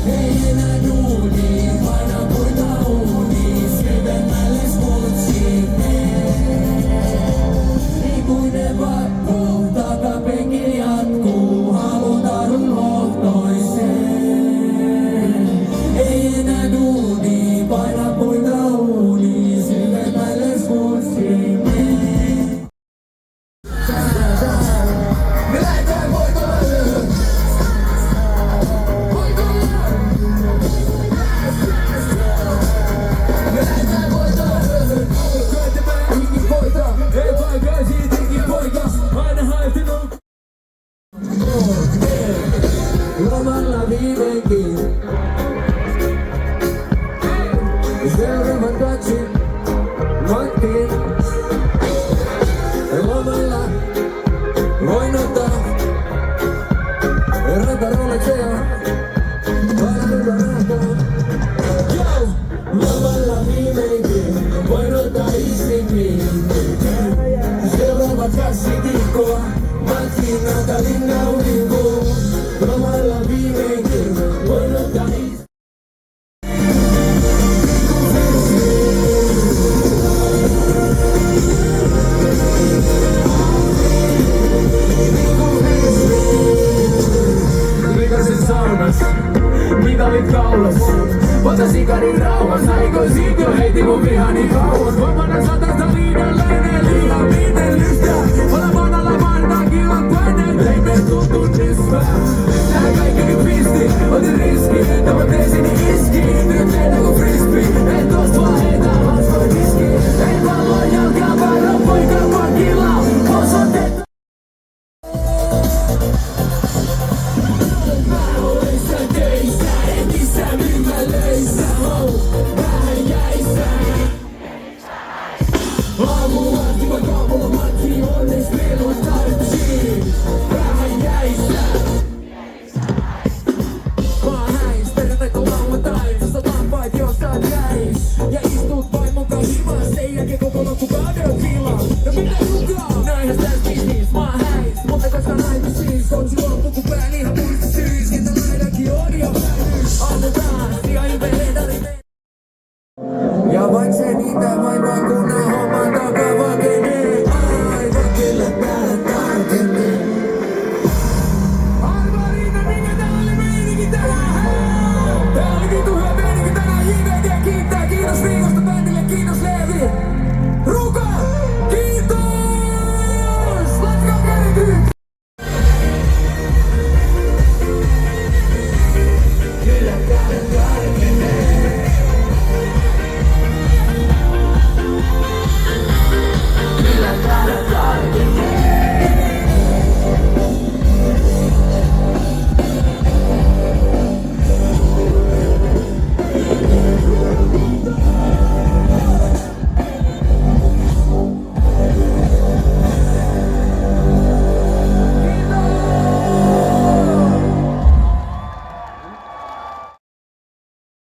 Ei enää duuni, paina puita uuni, syvemmälle smoothie ikuinen pakko, takapenki jatkuu, halutaan lohtoiseen. Ei enää duuni, paina puita uuni, syvemmälle smoothie me lähdetään voitolle. Lomalla viimeinkin seuraavan katsin mattiin. Lomalla voin ottaa rantarolekseja valmiita rahtaa. Lomalla viimeinkin voin ottaa istinkin. Seuraavat kassitikkoa mattiin Natalin aurinkoon. Lomalla viimeinkin voin ottaa istinkin. Mitalit kaulas, ota sikarin rauhas. Aikoisit jo heiti mun vihani kauas. Huomenna satasta liidalleen, liian viitellystä. Ole vanalla vartaan kilon toinen. Ei me tuttu nispää. Tää kaikki pisti, otin riski, tavoite